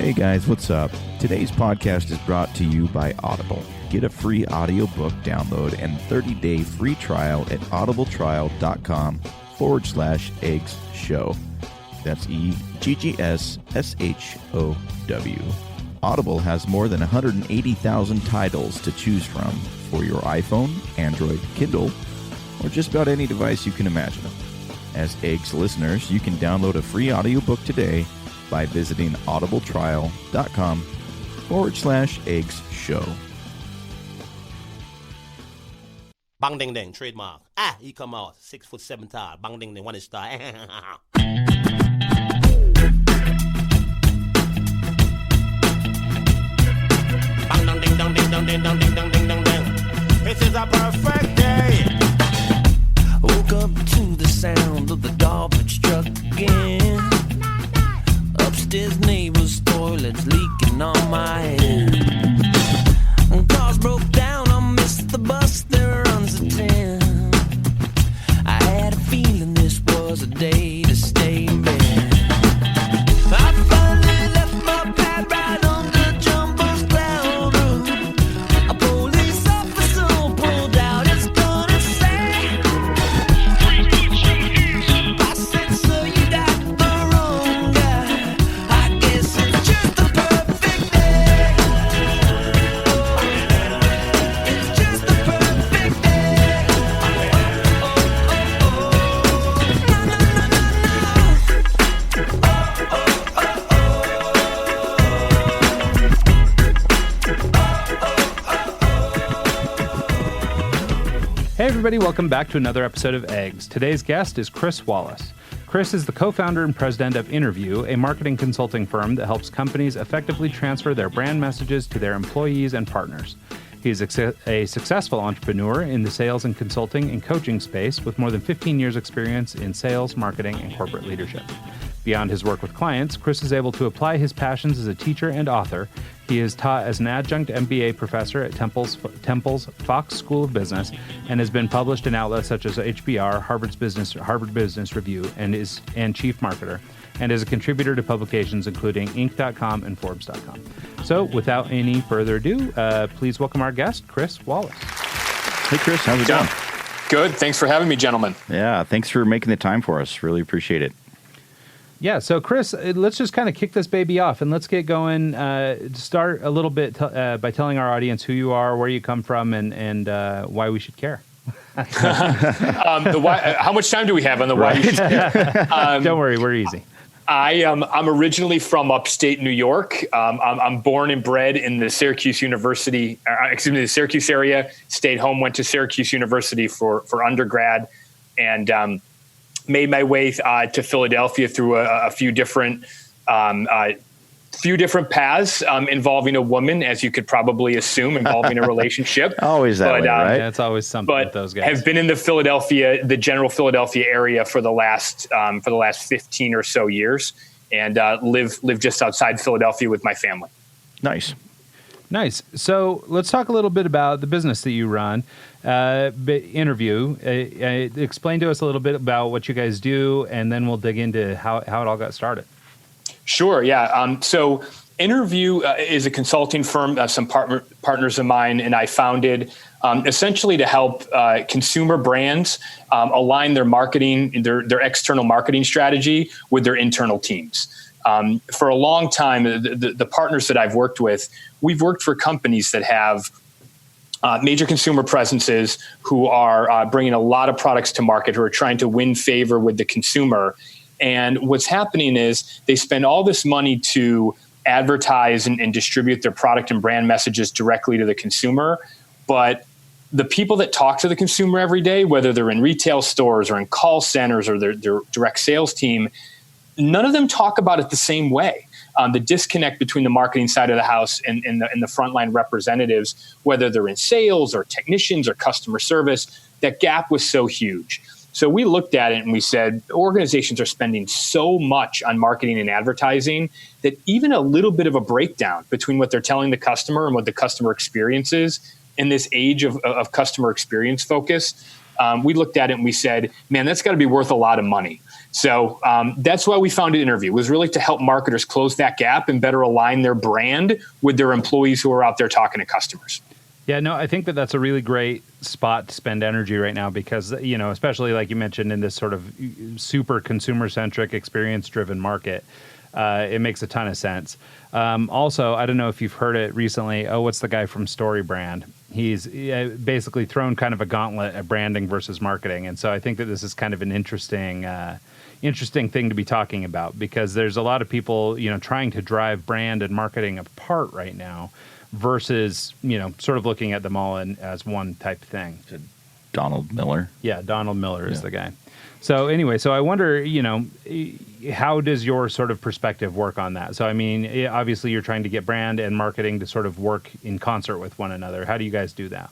Hey guys, what's up? Today's podcast is brought to you by Audible. Get a free audiobook download and 30-day free trial at audibletrial.com/eggs show. That's EGGSSHOW. Audible has more than 180,000 titles to choose from for your iPhone, Android, Kindle, or just about any device you can imagine. As Eggs listeners, you can download a free audiobook today by visiting audibletrial.com/eggs show. Bang ding ding, trademark. He come out 6'7" tall. Bang ding ding, 1 inch tall. Bang dong ding dong ding dong ding dong ding dong ding dong ding. This is a perfect day. Woke up to the sound of the garbage truck again. Upstairs neighbor's toilet's leaking on my head. Cars broke down, I missed the bus, there runs a 10. I had a feeling this was a day to stay in bed. I finally left my pad right on the jumper's cloud roof. A police officer pulled out his gun and said, I said, sir, you got the wrong guy. I guess it's just a perfect day. It's just a perfect day. Na, na, na, na, Hey everybody, welcome back to another episode of Eggs. Today's guest is Chris Wallace. Chris is the co-founder and president of InnerView, a marketing consulting firm that helps companies effectively transfer their brand messages to their employees and partners. He is a successful entrepreneur in the sales and consulting and coaching space with more than 15 years experience in sales, marketing, and corporate leadership. Beyond his work with clients, Chris is able to apply his passions as a teacher and author. He is taught as an adjunct MBA professor at Temple's Fox School of Business and has been published in outlets such as HBR, Harvard Business Review, and Chief Marketer, and is a contributor to publications including Inc.com and Forbes.com. So, without any further ado, please welcome our guest, Chris Wallace. Hey Chris, how's it going? Good. Thanks for having me, gentlemen. Yeah, thanks for making the time for us. Really appreciate it. Yeah, so Chris, let's just kind of kick this baby off and let's get going. Start a little bit by telling our audience who you are, where you come from, and why we should care. How much time do we have on the why you should care? Don't worry, we're easy. I'm originally from upstate New York. I'm born and bred in the Syracuse the Syracuse area. Stayed home, went to Syracuse University for undergrad, and made my way to Philadelphia through a few different paths involving a woman, as you could probably assume, involving a relationship. Always that way, right? Yeah, it's always something with those guys. Have been in the general Philadelphia area for the last 15 or so years, and live just outside Philadelphia with my family. Nice. So let's talk a little bit about the business that you run, InnerView. Explain to us a little bit about what you guys do, and then we'll dig into how it all got started. Sure, yeah. So InnerView is a consulting firm that some partners of mine and I founded, essentially to help consumer brands align their marketing, their external marketing strategy with their internal teams. For a long time, the partners that I've worked with, we've worked for companies that have major consumer presences who are bringing a lot of products to market, who are trying to win favor with the consumer. And what's happening is they spend all this money to advertise and distribute their product and brand messages directly to the consumer. But the people that talk to the consumer every day, whether they're in retail stores or in call centers or their direct sales team, none of them talk about it the same way. The disconnect between the marketing side of the house and the frontline representatives, whether they're in sales or technicians or customer service, that gap was so huge. So we looked at it and we said, organizations are spending so much on marketing and advertising that even a little bit of a breakdown between what they're telling the customer and what the customer experience is in this age of customer experience focus, we looked at it and we said, man, that's got to be worth a lot of money. So that's why we founded InnerView, was really to help marketers close that gap and better align their brand with their employees who are out there talking to customers. Yeah, no, I think that that's a really great spot to spend energy right now because, especially like you mentioned in this sort of super consumer-centric, experience-driven market, it makes a ton of sense. Also, I don't know if you've heard it recently. What's the guy from Story Brand? He's basically thrown kind of a gauntlet at branding versus marketing. And so I think that this is kind of an interesting thing to be talking about because there's a lot of people, trying to drive brand and marketing apart right now versus, sort of looking at them all as one type thing. Donald Miller. Yeah, Donald Miller is the guy. So anyway, I wonder, how does your sort of perspective work on that? So, I mean, obviously you're trying to get brand and marketing to sort of work in concert with one another. How do you guys do that?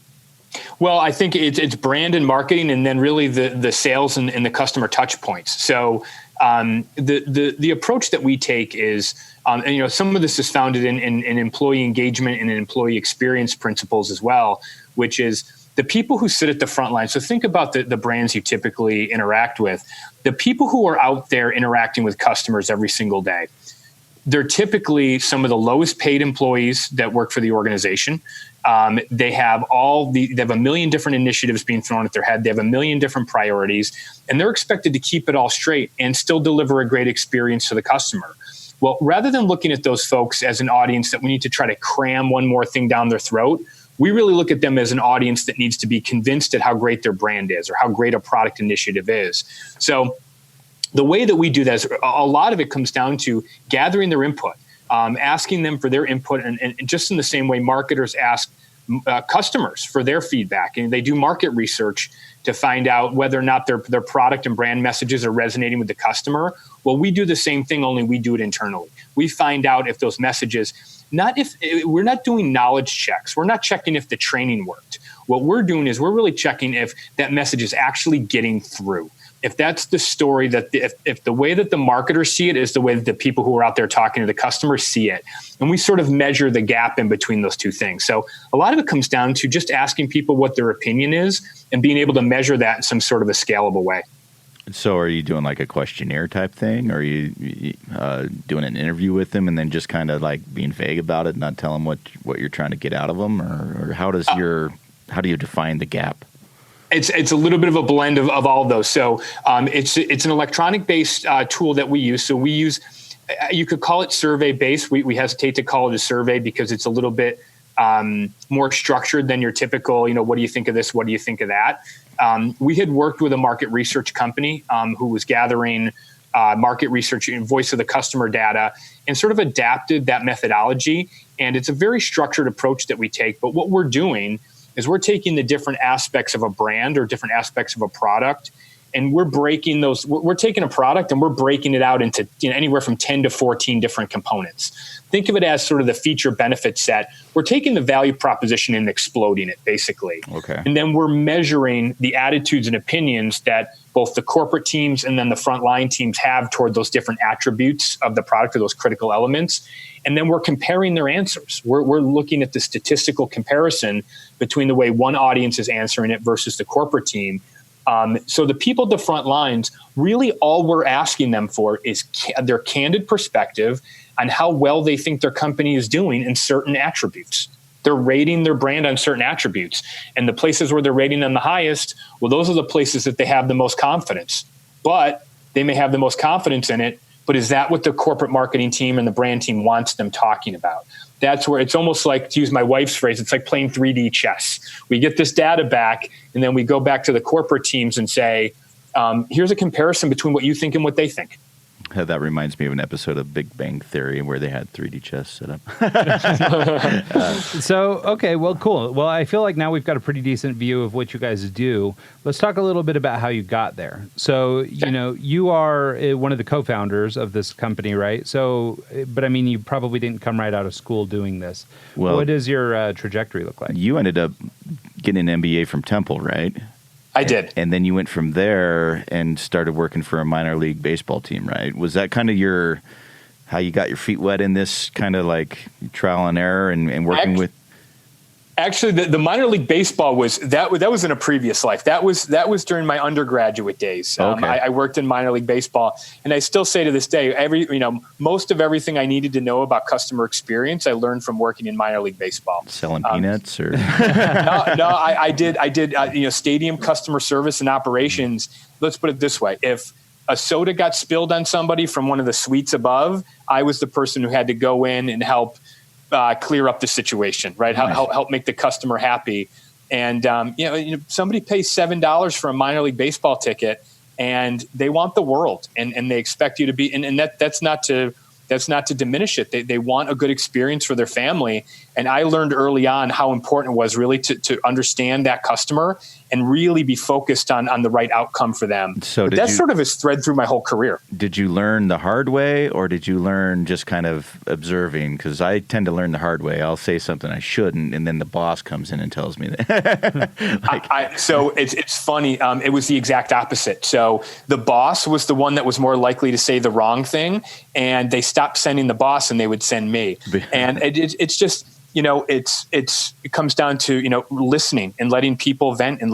Well, I think it's brand and marketing and then really the sales and the customer touch points. So the approach that we take is, some of this is founded in employee engagement and in employee experience principles as well, which is the people who sit at the front line. So think about the brands you typically interact with. The people who are out there interacting with customers every single day, they're typically some of the lowest paid employees that work for the organization. They have they have a million different initiatives being thrown at their head. They have a million different priorities, and they're expected to keep it all straight and still deliver a great experience to the customer. Well, rather than looking at those folks as an audience that we need to try to cram one more thing down their throat, we really look at them as an audience that needs to be convinced at how great their brand is or how great a product initiative is. So the way that we do that is a lot of it comes down to gathering their input, asking them for their input, and just in the same way marketers ask customers for their feedback, and they do market research to find out whether or not their product and brand messages are resonating with the customer. Well, we do the same thing, only we do it internally. We find out if those messages, we're not doing knowledge checks. We're not checking if the training worked. What we're doing is we're really checking if that message is actually getting through. If that's the story, that if the way that the marketers see it is the way that the people who are out there talking to the customers see it. And we sort of measure the gap in between those two things. So a lot of it comes down to just asking people what their opinion is and being able to measure that in some sort of a scalable way. So are you doing like a questionnaire type thing? Or are you doing an interview with them and then just kind of like being vague about it, not telling what you're trying to get out of them? Or how do you define the gap? It's a little bit of a blend of all of those. So it's an electronic based tool that we use. So we use, you could call it survey based. We hesitate to call it a survey because it's a little bit more structured than your typical, what do you think of this? What do you think of that? We had worked with a market research company who was gathering market research and voice of the customer data and sort of adapted that methodology. And it's a very structured approach that we take. But what we're doing is we're taking the different aspects of a brand or different aspects of a product, and we're breaking those. We're taking a product and we're breaking it out into anywhere from 10 to 14 different components. Think of it as sort of the feature benefit set. We're taking the value proposition and exploding it, basically. Okay. And then we're measuring the attitudes and opinions that both the corporate teams and then the frontline teams have toward those different attributes of the product or those critical elements. And then we're comparing their answers. We're looking at the statistical comparison between the way one audience is answering it versus the corporate team. So the people at the front lines, really all we're asking them for is their candid perspective on how well they think their company is doing in certain attributes. They're rating their brand on certain attributes. And the places where they're rating them the highest, well, those are the places that they have the most confidence. But they may have the most confidence in it, but is that what the corporate marketing team and the brand team wants them talking about? That's where it's almost like, to use my wife's phrase, it's like playing 3D chess. We get this data back, and then we go back to the corporate teams and say, here's a comparison between what you think and what they think. That reminds me of an episode of Big Bang Theory where they had 3D chess set up. Okay, well, cool. Well, I feel like now we've got a pretty decent view of what you guys do. Let's talk a little bit about how you got there. So, you are one of the co-founders of this company, right? So, but I mean, you probably didn't come right out of school doing this. Well, what does your trajectory look like? You ended up getting an MBA from Temple, right? I did. And then you went from there and started working for a minor league baseball team, right? Was that kind of how you got your feet wet in this kind of like trial and error and working with? Actually, the minor league baseball was in a previous life. That was during my undergraduate days. Okay. I worked in minor league baseball, and I still say to this day, most of everything I needed to know about customer experience, I learned from working in minor league baseball. Selling peanuts or I did stadium customer service and operations. Let's put it this way: if a soda got spilled on somebody from one of the suites above, I was the person who had to go in and help clear up the situation, right? Nice. Help make the customer happy. And, somebody pays $7 for a minor league baseball ticket and they want the world and they expect you to be, and that's not to diminish it. They want a good experience for their family. And I learned early on how important it was really to understand that customer and really be focused on the right outcome for them. So that sort of is thread through my whole career. Did you learn the hard way or did you learn just kind of observing? Because I tend to learn the hard way. I'll say something I shouldn't, and then the boss comes in and tells me that. So it's funny. It was the exact opposite. So the boss was the one that was more likely to say the wrong thing, and they stopped sending the boss and they would send me. And it's just, it comes down to, listening and letting people vent and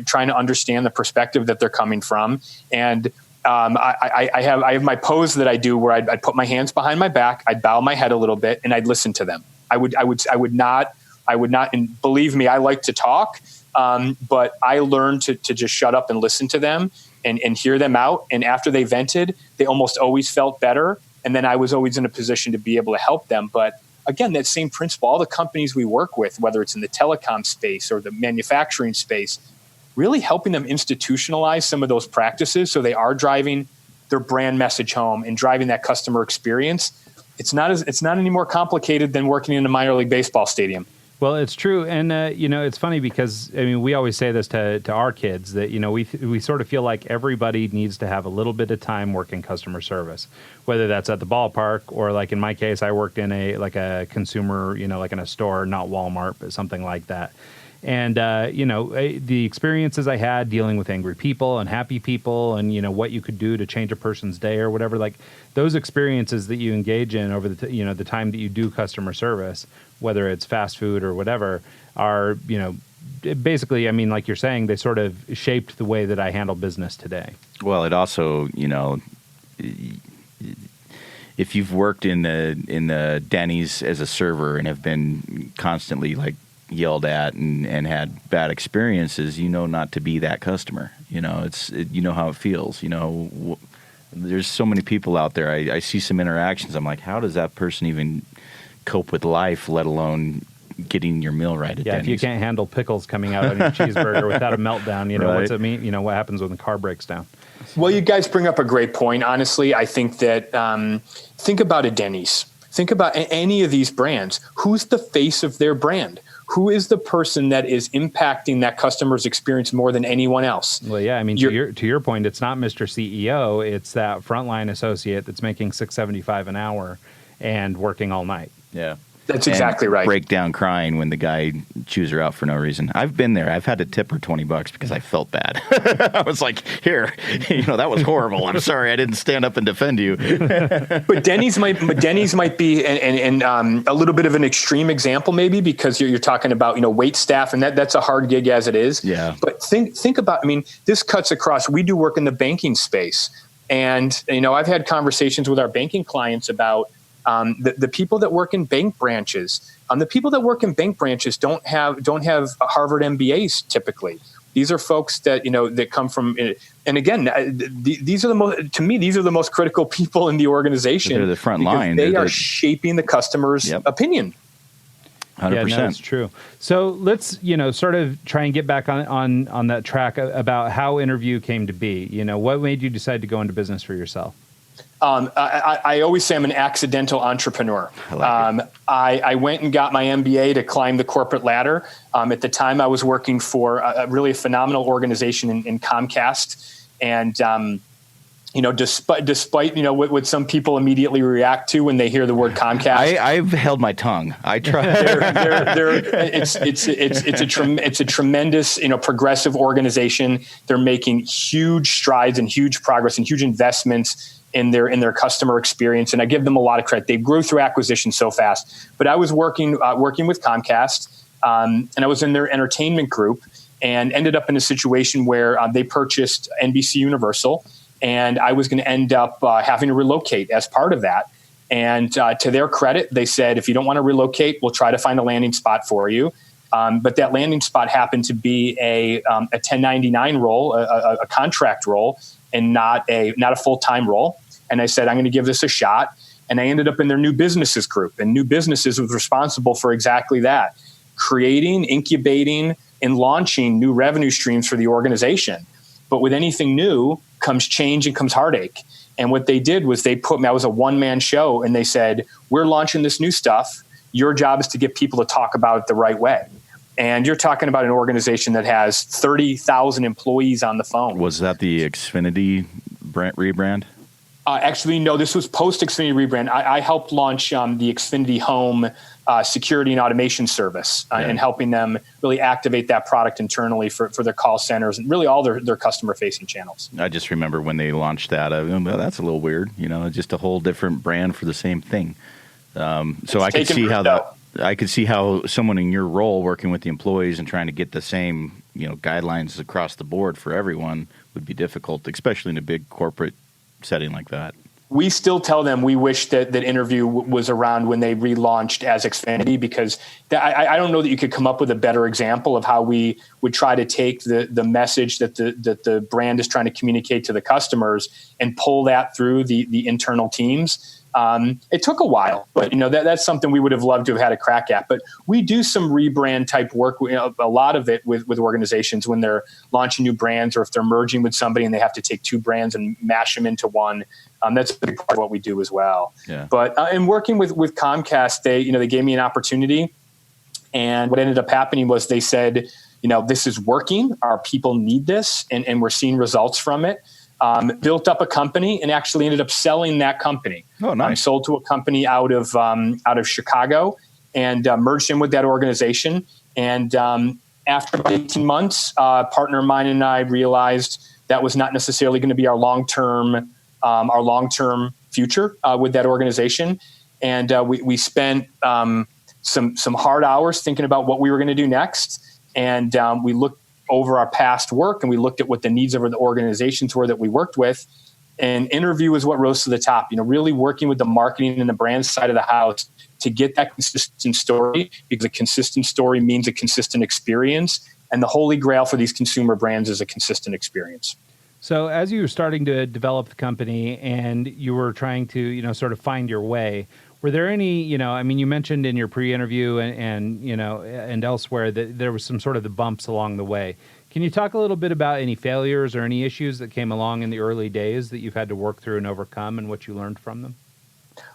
trying to understand the perspective that they're coming from. And I have my pose that I do where I'd put my hands behind my back, I'd bow my head a little bit, and I'd listen to them. I would not, and believe me, I like to talk, but I learned to just shut up and listen to them and hear them out. And after they vented, they almost always felt better. And then I was always in a position to be able to help them. But again, that same principle, all the companies we work with, whether it's in the telecom space or the manufacturing space, really helping them institutionalize some of those practices so they are driving their brand message home and driving that customer experience. It's not any more complicated than working in a minor league baseball stadium. Well, it's true. And, it's funny because, we always say this to our kids that, we sort of feel like everybody needs to have a little bit of time working customer service, whether that's at the ballpark or like in my case, I worked in a consumer, like in a store, not Walmart, but something like that. And, the experiences I had dealing with angry people and happy people and, what you could do to change a person's day or whatever, like those experiences that you engage in over the time that you do customer service, whether it's fast food or whatever, are, basically, like you're saying, they sort of shaped the way that I handle business today. Well, it also, if you've worked in the Denny's as a server and have been constantly like yelled at and had bad experiences, not to be that customer. How it feels. There's so many people out there. I see some interactions. I'm like, how does that person even cope with life, let alone getting your meal right at Denny's? If you can't handle pickles coming out on your cheeseburger without a meltdown, right. What's it mean? What happens when the car breaks down? Well, you guys bring up a great point. Honestly, I think that think about a Denny's. Think about any of these brands. Who's the face of their brand? Who is the person that is impacting that customer's experience more than anyone else? Well, yeah, to your point, it's not Mr. CEO. It's that frontline associate that's making $6.75 an hour and working all night. Yeah. That's exactly right. Break down crying when the guy chews her out for no reason. I've been there. I've had to tip her $20 because I felt bad. I was like, here, that was horrible. I'm sorry I didn't stand up and defend you. But Denny's might be a little bit of an extreme example, maybe, because you're talking about wait staff, and that's a hard gig as it is. Yeah. But think about. This cuts across. We do work in the banking space, and I've had conversations with our banking clients about. The people that work in bank branches, the people that work in bank branches don't have Harvard MBAs typically. These are folks that that come from, and again, these are the most critical people in the organization. They're the front line. They are shaping the customer's opinion. 100%. Yeah, no, that's true. So let's, sort of try and get back on that track about how InnerView came to be. What made you decide to go into business for yourself? I always say I'm an accidental entrepreneur. I went and got my MBA to climb the corporate ladder. At the time, I was working for a really phenomenal organization in Comcast, and despite what some people immediately react to when they hear the word Comcast, I've held my tongue. I try. It's a tremendous progressive organization. They're making huge strides and huge progress and huge investments in their customer experience, and I give them a lot of credit. They grew through acquisition so fast. But I was working with Comcast. and I was in their entertainment group and ended up in a situation where they purchased NBC Universal, and I was going to end up having to relocate as part of that. And to their credit, they said, if you don't want to relocate, we'll try to find a landing spot for you. But that landing spot happened to be a 1099 role, a contract role, and not a full-time role. And I said, I'm going to give this a shot. And I ended up in their new businesses group. And new businesses was responsible for exactly that, creating, incubating, and launching new revenue streams for the organization. But with anything new comes change and comes heartache. And what they did was they put me, I was a one-man show, and they said, we're launching this new stuff. Your job is to get people to talk about it the right way. And you're talking about an organization that has 30,000 employees on the phone. Was that the Xfinity rebrand? Actually, no, this was post-Xfinity rebrand. I helped launch the Xfinity Home security and automation service and helping them really activate that product internally for their call centers and really all their customer-facing channels. I just remember when they launched that. Well, that's a little weird, just a whole different brand for the same thing. So I could see how that. I could see how someone in your role working with the employees and trying to get the same, guidelines across the board for everyone would be difficult, especially in a big corporate setting like that. We still tell them we wish that InnerView was around when they relaunched as Xfinity, because I don't know that you could come up with a better example of how we would try to take the message that the brand is trying to communicate to the customers and pull that through the internal teams. It took a while, but that's something we would have loved to have had a crack at. But we do some rebrand type work, a lot of it with organizations when they're launching new brands, or if they're merging with somebody and they have to take two brands and mash them into one. That's a big part of what we do as well. Yeah. But in working with Comcast, they gave me an opportunity, and what ended up happening was they said, this is working. Our people need this, and we're seeing results from it. Built up a company and actually ended up selling that company. Oh, nice. Sold to a company out of Chicago and merged in with that organization. And after about 18 months, a partner of mine and I realized that was not necessarily going to be our long-term future with that organization. And we spent some hard hours thinking about what we were going to do next. And we looked over our past work, and we looked at what the needs of the organizations were that we worked with. And InnerView is what rose to the top, really working with the marketing and the brand side of the house to get that consistent story, because a consistent story means a consistent experience. And the holy grail for these consumer brands is a consistent experience. So as you were starting to develop the company and you were trying to, sort of find your way, were there any, you mentioned in your pre-interview and elsewhere that there was some sort of the bumps along the way. Can you talk a little bit about any failures or any issues that came along in the early days that you've had to work through and overcome, and what you learned from them?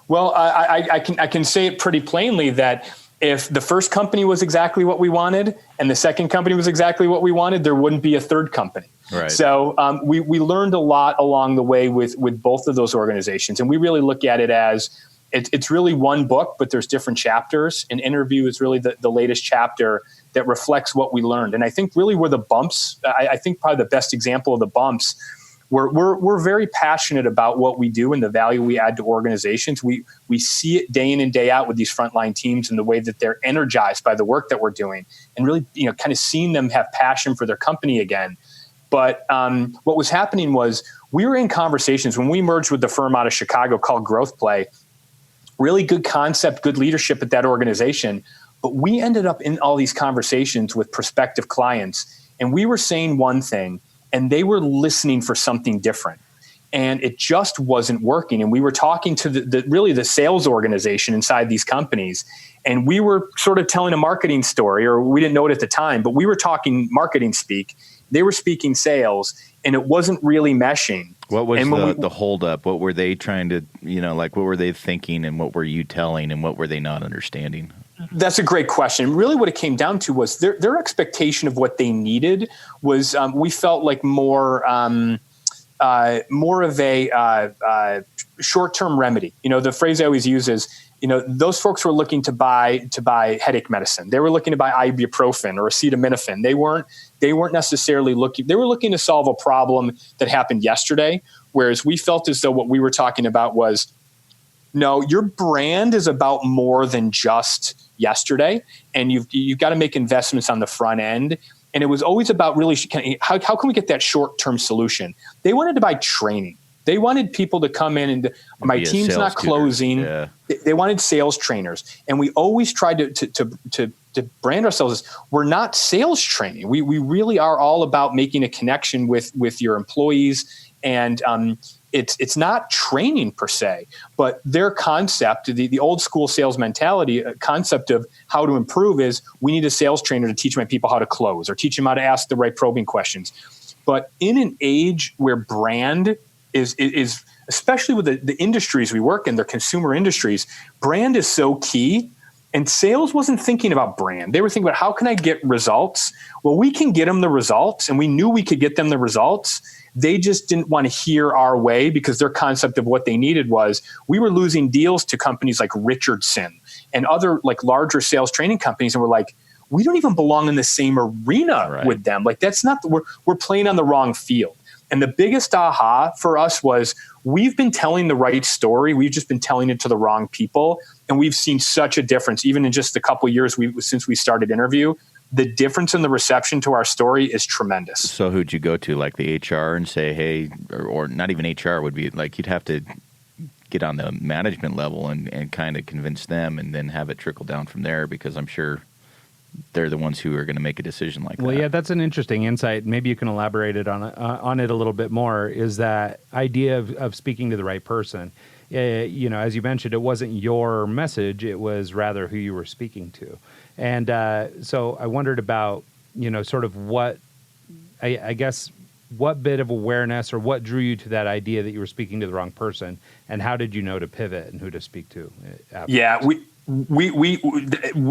Well, I can say it pretty plainly that if the first company was exactly what we wanted and the second company was exactly what we wanted, there wouldn't be a third company. Right. So we learned a lot along the way with both of those organizations, and we really look at it as it's really one book, but there's different chapters. And InnerView is really the latest chapter that reflects what we learned. And I think really where the bumps, I think probably the best example of the bumps, we're very passionate about what we do and the value we add to organizations. We see it day in and day out with these frontline teams and the way that they're energized by the work that we're doing, and really, kind of seeing them have passion for their company again. But what was happening was we were in conversations when we merged with the firm out of Chicago called Growth Play. Really good concept, good leadership at that organization. But we ended up in all these conversations with prospective clients, and we were saying one thing, and they were listening for something different. And it just wasn't working. And we were talking to the sales organization inside these companies, and we were sort of telling a marketing story, or we didn't know it at the time, but we were talking marketing speak. They were speaking sales, and it wasn't really meshing. What was the holdup? What were they trying to, what were they thinking, and what were you telling, and what were they not understanding? That's a great question. Really what it came down to was their expectation of what they needed was we felt like more of a short-term remedy. The phrase I always use is, those folks were looking to buy headache medicine. They were looking to buy ibuprofen or acetaminophen. They weren't necessarily looking. They were looking to solve a problem that happened yesterday. Whereas we felt as though what we were talking about was, no, your brand is about more than just yesterday, and you've got to make investments on the front end. And it was always about really how can we get that short-term solution? They wanted to buy training. They wanted people to come in and my team's not closing. Yeah. They wanted sales trainers. And we always tried to brand ourselves as we're not sales training. We really are all about making a connection with your employees. And it's not training per se, but their concept, the old school sales mentality concept of how to improve is we need a sales trainer to teach my people how to close or teach them how to ask the right probing questions. But in an age where brand is especially with the industries we work in, they're consumer industries, brand is so key. And sales wasn't thinking about brand. They were thinking about how can I get results? Well, we can get them the results, and we knew we could get them the results. They just didn't want to hear our way because their concept of what they needed was we were losing deals to companies like Richardson and other like larger sales training companies. And we're like, we don't even belong in the same arena with them. Like that's not, we're playing on the wrong field. And the biggest aha for us was we've been telling the right story. We've just been telling it to the wrong people. And we've seen such a difference, even in just the couple of years since we started InnerView. The difference in the reception to our story is tremendous. So who'd you go to, like the HR and say, hey, or not even HR would be like, you'd have to get on the management level and kind of convince them and then have it trickle down from there, because I'm sure they're the ones who are going to make a decision like that. Well, yeah, that's an interesting insight. Maybe you can elaborate on it a little bit more, is that idea of speaking to the right person. As you mentioned, it wasn't your message. It was rather who you were speaking to. And so I wondered about, sort of what, I guess, what bit of awareness or what drew you to that idea that you were speaking to the wrong person, and how did you know to pivot and who to speak to afterwards? Yeah,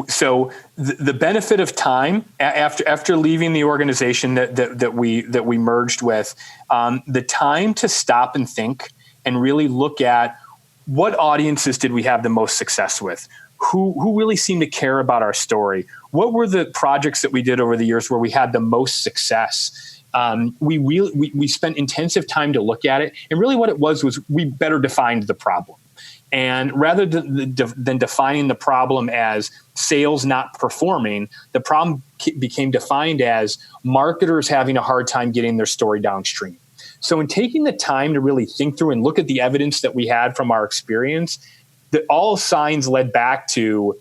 so the benefit of time after leaving the organization that we merged with, the time to stop and think and really look at what audiences did we have the most success with, who really seemed to care about our story, what were the projects that we did over the years where we had the most success. We spent intensive time to look at it, and really what it was we better defined the problem. And rather than defining the problem as sales not performing, the problem became defined as marketers having a hard time getting their story downstream. So in taking the time to really think through and look at the evidence that we had from our experience, all signs led back to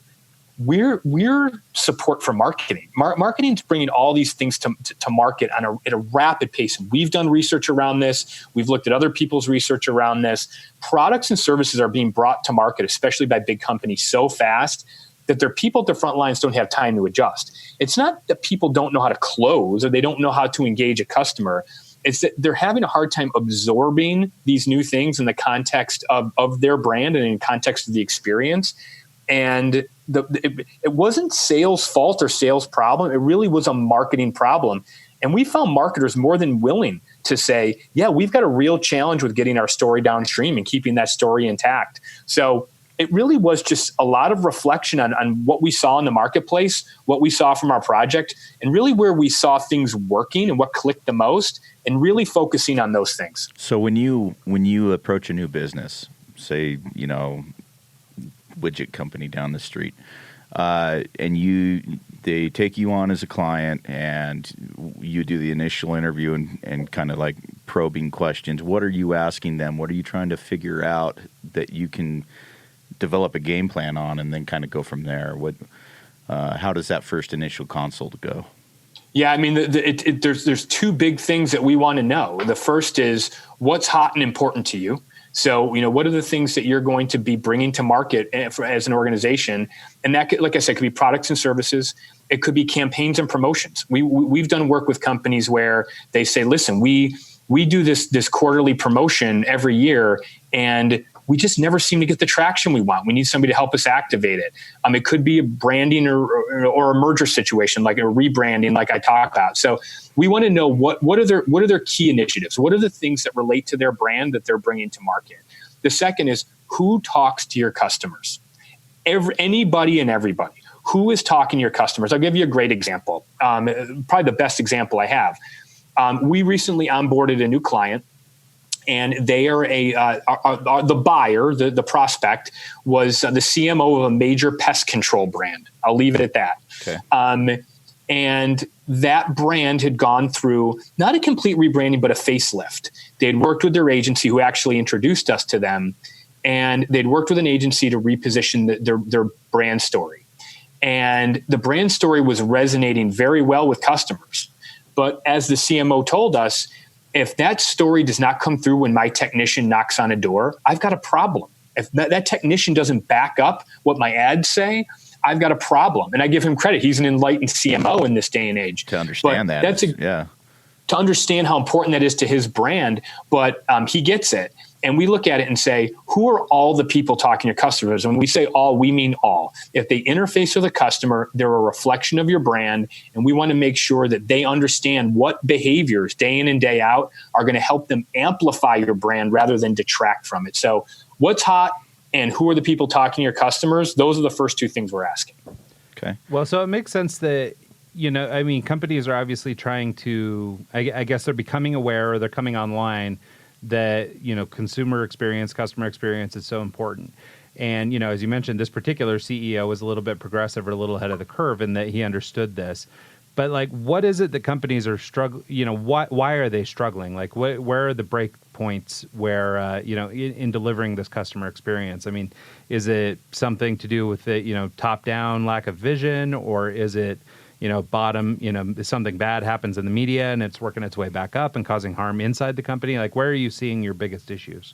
we're support for marketing. Marketing's bringing all these things to market at a rapid pace. We've done research around this. We've looked at other people's research around this. Products and services are being brought to market, especially by big companies, so fast that their people at the front lines don't have time to adjust. It's not that people don't know how to close or they don't know how to engage a customer. It's that they're having a hard time absorbing these new things in the context of their brand and in context of the experience. And it wasn't sales fault or sales problem. It really was a marketing problem. And we found marketers more than willing to say, yeah, we've got a real challenge with getting our story downstream and keeping that story intact. So it really was just a lot of reflection on what we saw in the marketplace, what we saw from our project, and really where we saw things working and what clicked the most, and really focusing on those things. So when you approach a new business, say, widget company down the street, and they take you on as a client and you do the initial interview and kind of like probing questions. What are you asking them? What are you trying to figure out that you can develop a game plan on and then kind of go from there? How does that first initial consult go? Yeah, I mean, there's two big things that we want to know. The first is what's hot and important to you. So, what are the things that you're going to be bringing to market as an organization? And that, like I said, could be products and services. It could be campaigns and promotions. We've done work with companies where they say, listen, we do this quarterly promotion every year, and we just never seem to get the traction we want. We need somebody to help us activate it. It could be a branding or a merger situation, like a rebranding, like I talked about. So we want to know what are their key initiatives? What are the things that relate to their brand that they're bringing to market? The second is who talks to your customers? Anybody and everybody. Who is talking to your customers? I'll give you a great example. Probably the best example I have. We recently onboarded a new client. and they are the buyer, the prospect was the CMO of a major pest control brand. I'll leave it at that. Okay. And that brand had gone through not a complete rebranding, but a facelift. They'd worked with their agency who actually introduced us to them, and they'd worked with an agency to reposition their brand story. And the brand story was resonating very well with customers. But as the CMO told us, if that story does not come through when my technician knocks on a door, I've got a problem. If that technician doesn't back up what my ads say, I've got a problem. And I give him credit. He's an enlightened CMO in this day and age. To understand that. To understand how important that is to his brand, but he gets it. And we look at it and say, who are all the people talking to customers? And when we say all, we mean all. If they interface with a customer, they're a reflection of your brand. And we want to make sure that they understand what behaviors day in and day out are going to help them amplify your brand rather than detract from it. So what's hot and who are the people talking to your customers? Those are the first two things we're asking. Okay. Well, so it makes sense that, companies are obviously trying to, I guess they're becoming aware, or they're coming online that, consumer experience, customer experience is so important. And, as you mentioned, this particular CEO was a little bit progressive or a little ahead of the curve in that he understood this. But what is it that companies are struggling? Why are they struggling? Where are the break points where, in delivering this customer experience? I mean, is it something to do with the, top down lack of vision, or is it, bottom, something bad happens in the media and it's working its way back up and causing harm inside the company? Where are you seeing your biggest issues?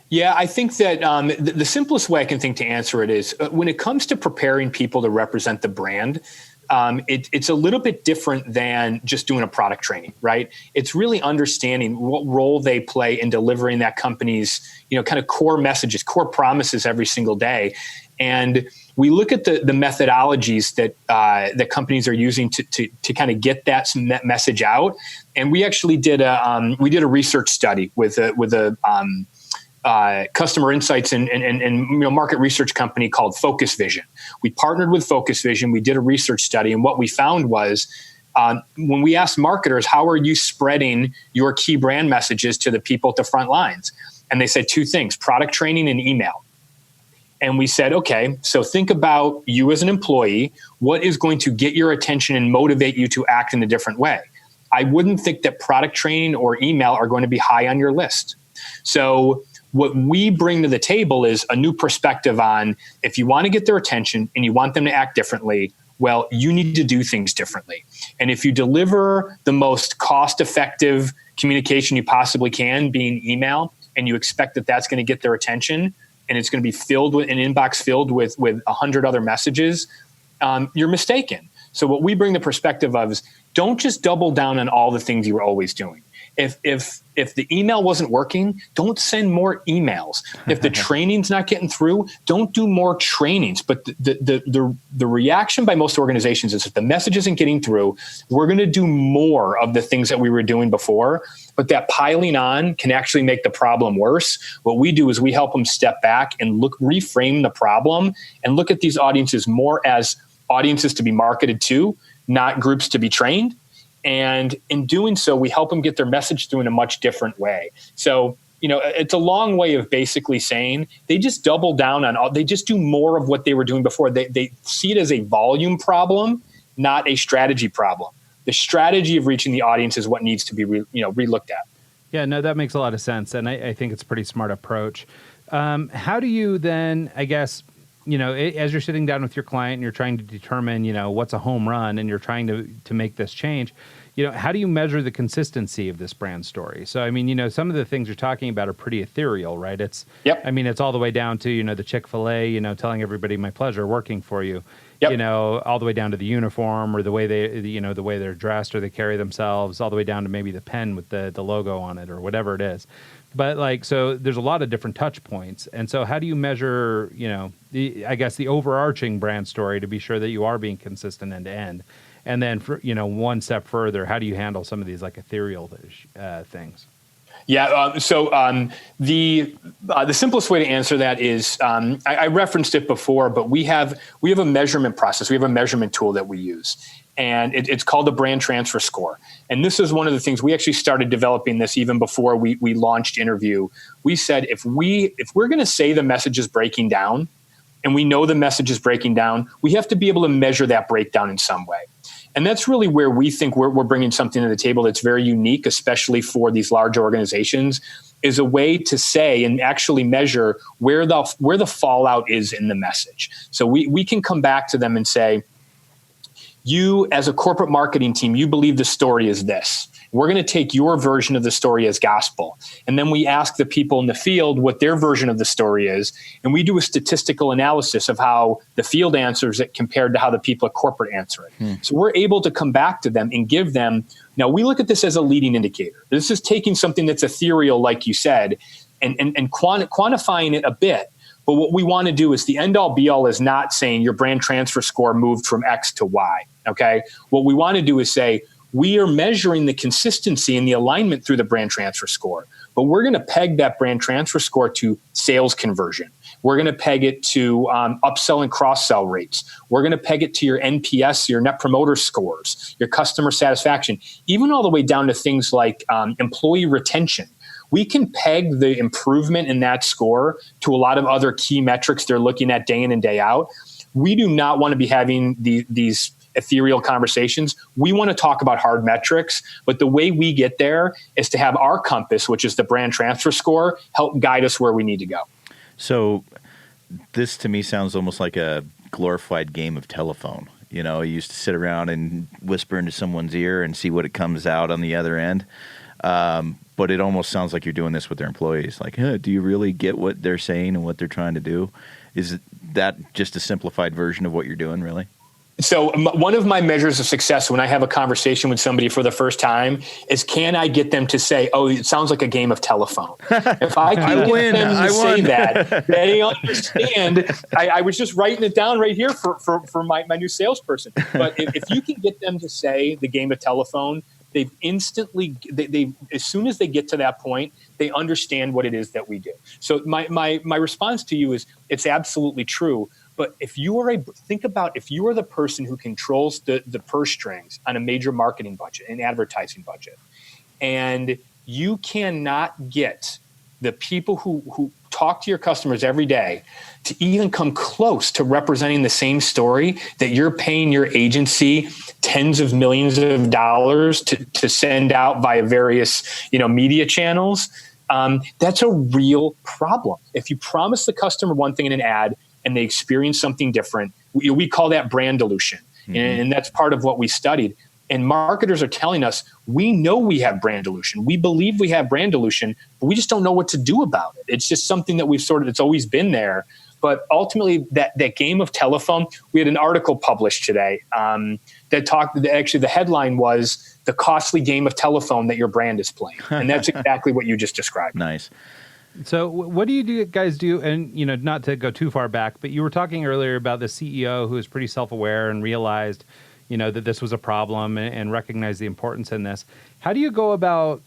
Yeah, I think that the simplest way I can think to answer it is when it comes to preparing people to represent the brand, it's a little bit different than just doing a product training, right? It's really understanding what role they play in delivering that company's, kind of core messages, core promises every single day. And we look at the methodologies that companies are using to kind of get that message out. And we actually did a research study with a customer insights and market research company called Focus Vision. We partnered with Focus Vision. We did a research study, and what we found was when we asked marketers, how are you spreading your key brand messages to the people at the front lines? And they said two things: product training and email. And we said, okay, so think about you as an employee. What is going to get your attention and motivate you to act in a different way? I wouldn't think that product training or email are going to be high on your list. So what we bring to the table is a new perspective on, if you want to get their attention and you want them to act differently, well, you need to do things differently. And if you deliver the most cost-effective communication you possibly can, being email, and you expect that that's going to get their attention, and it's going to be filled with an inbox filled with 100 other messages, you're mistaken. So what we bring the perspective of is, don't just double down on all the things you were always doing. If the email wasn't working, don't send more emails. If the training's not getting through, don't do more trainings. But the reaction by most organizations is, if the message isn't getting through, we're going to do more of the things that we were doing before. But that piling on can actually make the problem worse. What we do is we help them step back and reframe the problem and look at these audiences more as audiences to be marketed to, not groups to be trained. And in doing so, we help them get their message through in a much different way. So, it's a long way of basically saying they just double down on they just do more of what they were doing before. They see it as a volume problem, not a strategy problem. The strategy of reaching the audience is what needs to be relooked at. Yeah, no, that makes a lot of sense. And I think it's a pretty smart approach. How do you then, I guess, as you're sitting down with your client and you're trying to determine, what's a home run, and you're trying to make this change, how do you measure the consistency of this brand story? So, I mean, some of the things you're talking about are pretty ethereal, right? It's all the way down to, the Chick-fil-A, telling everybody my pleasure working for you, all the way down to the uniform or the way the way they're dressed or they carry themselves, all the way down to maybe the pen with the logo on it or whatever it is. But so there's a lot of different touch points. And so how do you measure, the overarching brand story to be sure that you are being consistent end to end? And then, one step further, how do you handle some of these ethereal things? The simplest way to answer that is I referenced it before, but we have a measurement process. We have a measurement tool that we use, and it's called the brand transfer score. And this is one of the things we actually started developing this even before we launched InnerView. We said if we're going to say the message is breaking down, and we know the message is breaking down, we have to be able to measure that breakdown in some way. And that's really where we think we're bringing something to the table that's very unique, especially for these large organizations, is a way to say and actually measure where the fallout is in the message. So we can come back to them and say, you as a corporate marketing team, you believe the story is this. We're going to take your version of the story as gospel. And then we ask the people in the field what their version of the story is. And we do a statistical analysis of how the field answers it compared to how the people at corporate answer it. So we're able to come back to them and give them, now we look at this as a leading indicator. This is taking something that's ethereal, like you said, and quantifying it a bit. But what we want to do is the end all be all is not saying your brand transfer score moved from X to Y. Okay. What we want to do is say, we are measuring the consistency and the alignment through the brand transfer score, but we're going to peg that brand transfer score to sales conversion. We're going to peg it to upsell and cross-sell rates. We're going to peg it to your NPS, your net promoter scores, your customer satisfaction, even all the way down to things like employee retention. We can peg the improvement in that score to a lot of other key metrics they're looking at day in and day out. We do not want to be having these ethereal conversations. We want to talk about hard metrics, but the way we get there is to have our compass, which is the brand transfer score, help guide us where we need to go. So this to me sounds almost like a glorified game of telephone. You know, you used to sit around and whisper into someone's ear and see what it comes out on the other end. But it almost sounds like you're doing this with their employees. Like, do you really get what they're saying and what they're trying to do? Is that just a simplified version of what you're doing, really? So one of my measures of success when I have a conversation with somebody for the first time is, can I get them to say, oh, it sounds like a game of telephone? If I can get them to say that, they understand. I was just writing it down right here for my new salesperson. But if you can get them to say the game of telephone, they've instantly, they as soon as they get to that point, they understand what it is that we do. So my response to you is, it's absolutely true. But if you are think about if you are the person who controls the purse strings on a major marketing budget, an advertising budget, and you cannot get the people who talk to your customers every day to even come close to representing the same story that you're paying your agency tens of millions of dollars to send out via various, media channels, that's a real problem. If you promise the customer one thing in an ad and they experience something different, we call that brand dilution. Mm-hmm. And that's part of what we studied. And marketers are telling us, we know we have brand dilution. We believe we have brand dilution, but we just don't know what to do about it. It's just something that it's always been there. But ultimately, that game of telephone, we had an article published today actually the headline was the costly game of telephone that your brand is playing. And that's exactly what you just described. Nice. So what do you guys do? And, not to go too far back, but you were talking earlier about the CEO who was pretty self-aware and realized, that this was a problem and recognized the importance in this. How do you go about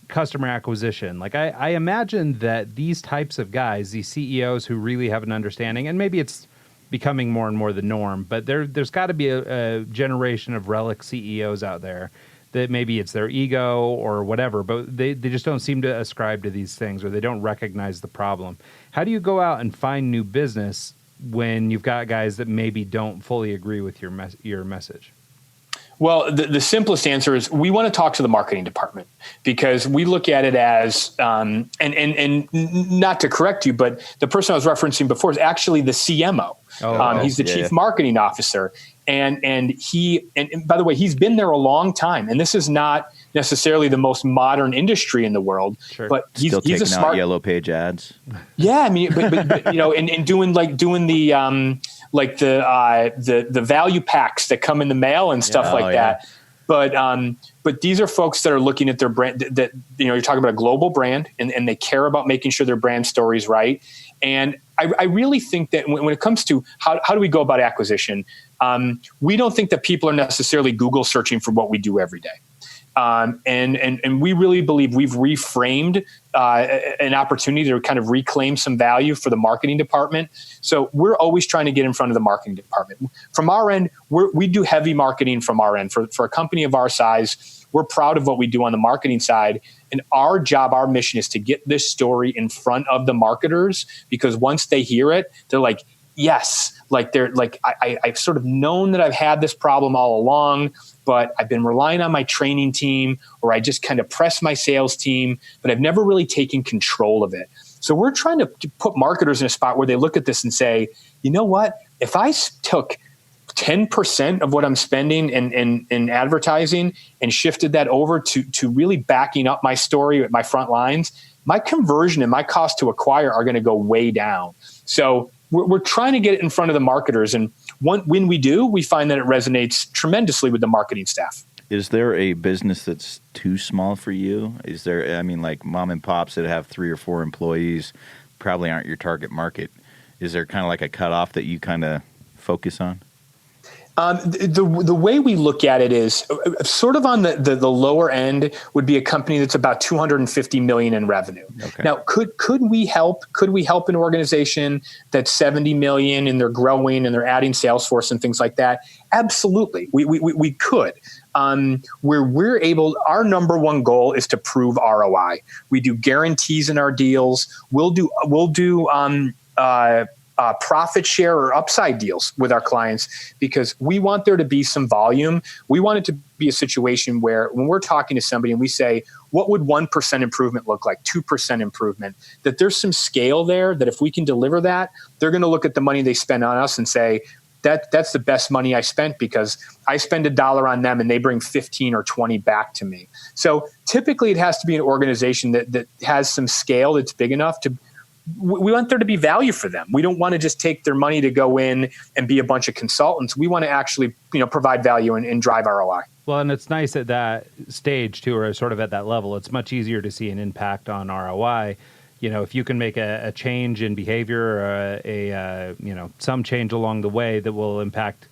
customer acquisition? Like I imagine that these types of guys, these CEOs who really have an understanding, and maybe it's becoming more and more the norm, but there's got to be a generation of relic CEOs out there that maybe it's their ego or whatever, but they just don't seem to ascribe to these things, or they don't recognize the problem. How do you go out and find new business when you've got guys that maybe don't fully agree with your message? Well, the simplest answer is we want to talk to the marketing department, because we look at it as, and not to correct you, but the person I was referencing before is actually the CMO. He's the chief marketing officer. And by the way, he's been there a long time. And this is not necessarily the most modern industry in the world, sure. But he's still taking a smart out yellow page ads. Yeah, I mean, but and doing the the value packs that come in the mail and stuff that. But these are folks that are looking at their brand. That you're talking about a global brand, and they care about making sure their brand story is right. And I really think that when it comes to how do we go about acquisition, we don't think that people are necessarily Google searching for what we do every day. And we really believe we've reframed an opportunity to kind of reclaim some value for the marketing department. So we're always trying to get in front of the marketing department. From our end, we do heavy marketing from our end. For a company of our size, we're proud of what we do on the marketing side. And our job, our mission is to get this story in front of the marketers, because once they hear it, they're like, yes, like they're like, I've sort of known that I've had this problem all along, but I've been relying on my training team, or I just kind of press my sales team, but I've never really taken control of it. So we're trying to put marketers in a spot where they look at this and say, you know what, if I took 10% of what I'm spending in advertising and shifted that over to really backing up my story at my front lines, my conversion and my cost to acquire are going to go way down. So we're trying to get it in front of the marketers. And when we do, we find that it resonates tremendously with the marketing staff. Is there a business that's too small for you? Is there, I mean, like mom and pops that have 3 or 4 employees probably aren't your target market. Is there kind of like a cutoff that you kind of focus on? The way we look at it is sort of on the lower end would be a company that's about $250 million in revenue. Okay. Now, could we help an organization that's $70 million and they're growing and they're adding Salesforce and things like that? Absolutely, we could. Where we're able, our number one goal is to prove ROI. We do guarantees in our deals. We'll do profit share or upside deals with our clients, because we want there to be some volume. We want it to be a situation where when we're talking to somebody and we say, what would 1% improvement look like, 2% improvement, that there's some scale there, that if we can deliver that, they're going to look at the money they spend on us and say, that's the best money I spent, because I spend $1 on them and they bring 15 or 20 back to me. So typically it has to be an organization that has some scale that's big enough to, we want there to be value for them. We don't want to just take their money to go in and be a bunch of consultants. We want to actually, provide value and drive ROI. Well, and it's nice at that stage too, or sort of at that level, it's much easier to see an impact on ROI. If you can make a change in behavior, or some change along the way that will impact,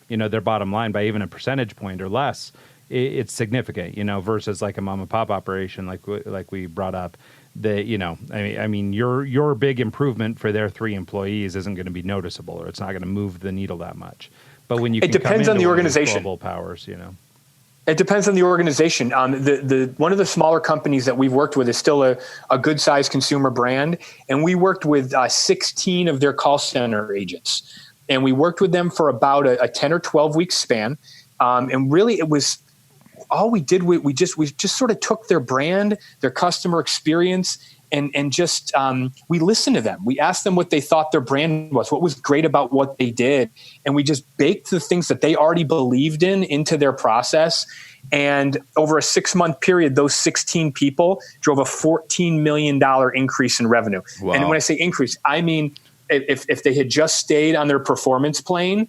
their bottom line by even a percentage point or less, it's significant, versus like a mom and pop operation, like we brought up. Your big improvement for their 3 employees isn't going to be noticeable, or it's not going to move the needle that much. But when you it depends on the organization. Global powers, It depends on the organization. The one of the smaller companies that we've worked with is still a good sized consumer brand, and we worked with 16 of their call center agents, and we worked with them for about a 10 or 12 week span, and really it was. All we did, we just sort of took their brand, their customer experience, and just we listened to them. We asked them what they thought their brand was, what was great about what they did, and we just baked the things that they already believed in into their process. And over a 6-month period, those 16 people drove a $14 million increase in revenue. Wow. And when I say increase, I mean if they had just stayed on their performance plane,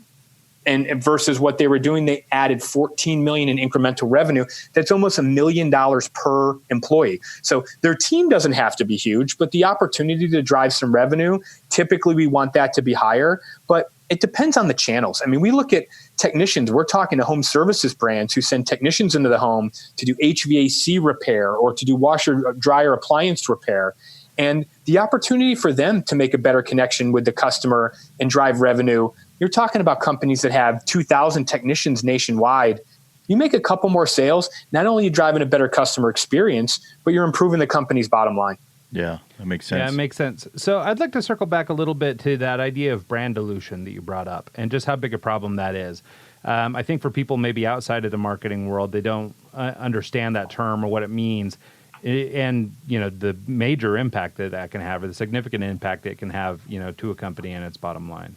and versus what they were doing, they added $14 million in incremental revenue. That's almost $1 million per employee. So their team doesn't have to be huge, but the opportunity to drive some revenue, typically we want that to be higher, but it depends on the channels. I mean, we look at technicians. We're talking to home services brands who send technicians into the home to do HVAC repair or to do washer, dryer, appliance repair. And the opportunity for them to make a better connection with the customer and drive revenue, you're talking about companies that have 2,000 technicians nationwide. You make a couple more sales, not only are you driving a better customer experience, but you're improving the company's bottom line. Yeah, that makes sense. Yeah, it makes sense. So I'd like to circle back a little bit to that idea of brand dilution that you brought up and just how big a problem that is. I think for people maybe outside of the marketing world, they don't understand that term or what it means. And, the major impact that can have, or the significant impact it can have, to a company and its bottom line.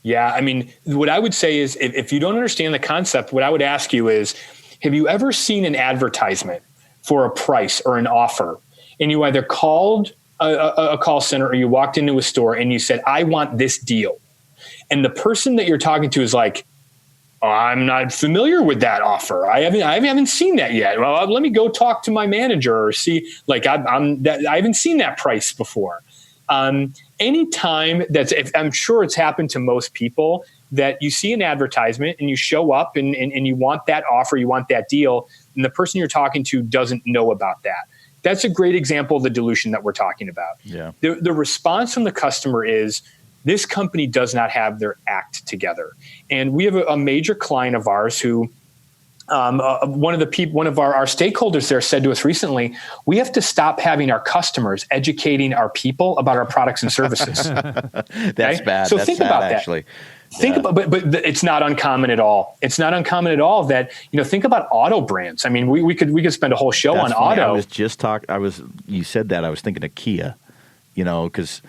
Yeah, I mean, what I would say is if you don't understand the concept, what I would ask you is, have you ever seen an advertisement for a price or an offer, and you either called a call center or you walked into a store and you said, I want this deal. And the person that you're talking to is like, oh, I'm not familiar with that offer. I haven't seen that yet. Well, let me go talk to my manager or see, like, I haven't seen that price before. Anytime I'm sure it's happened to most people that you see an advertisement and you show up and you want that offer, you want that deal, and the person you're talking to doesn't know about that. That's a great example of the dilution that we're talking about. Yeah. The response from the customer is, this company does not have their act together. And we have a major client of ours who, one of our stakeholders there said to us recently, we have to stop having our customers educating our people about our products and services. That's bad. So That's think sad, about that. Actually. Think about, but it's not uncommon at all. It's not uncommon at all that, think about auto brands. I mean, we could spend a whole show That's on funny. auto. I was just you said that, I was thinking of Kia, because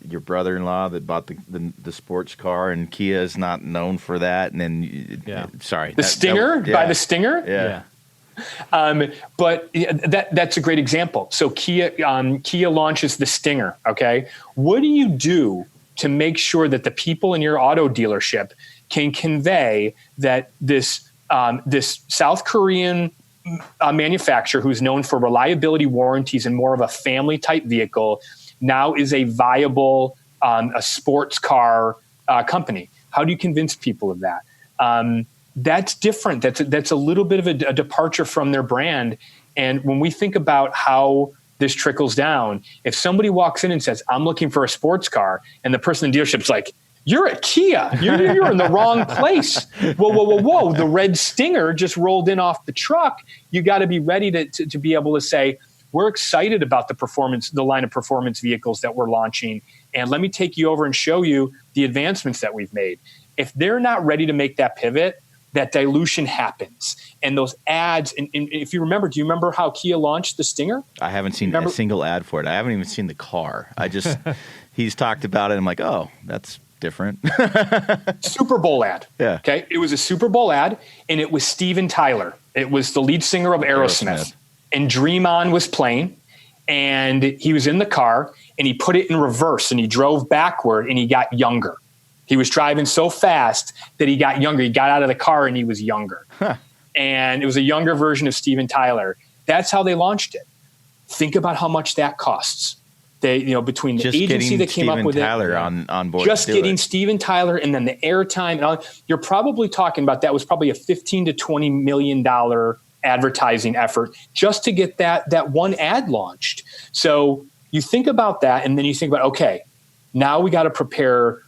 your brother-in-law that bought the sports car, and Kia is not known for that. And then, sorry. The Stinger? By the Stinger? Yeah. But that's a great example. So Kia launches the Stinger. Okay. What do you do to make sure that the people in your auto dealership can convey that this South Korean manufacturer, who's known for reliability, warranties, and more of a family type vehicle, now is a viable a sports car company? How do you convince people of that? That's different. That's a little bit of a departure from their brand. And when we think about how this trickles down, if somebody walks in and says, I'm looking for a sports car, and the person in the dealership's like, you're at Kia. You're in the wrong place. Whoa. The red Stinger just rolled in off the truck. You got to be ready to be able to say, we're excited about the line of performance vehicles that we're launching. And let me take you over and show you the advancements that we've made. If they're not ready to make that pivot, that dilution happens. And those ads, and if you remember, do you remember how Kia launched the Stinger? I haven't seen a single ad for it. I haven't even seen the car. He's talked about it. I'm like, oh, that's different. Super Bowl ad. Yeah. Okay. It was a Super Bowl ad, and it was Steven Tyler. It was the lead singer of Aerosmith. And Dream On was playing, and he was in the car, and he put it in reverse, and he drove backward, and he got younger. He was driving so fast that he got younger. He got out of the car and he was younger. And it was a younger version of Steven Tyler. That's how they launched it. Think about how much that costs. They, between the agency that came up with Tyler on board. Just getting Steven Tyler and then the airtime and all, you're probably talking about that was probably a $15 to $20 million advertising effort just to get that one ad launched. So you think about that, and then you think about, okay, now we got to prepare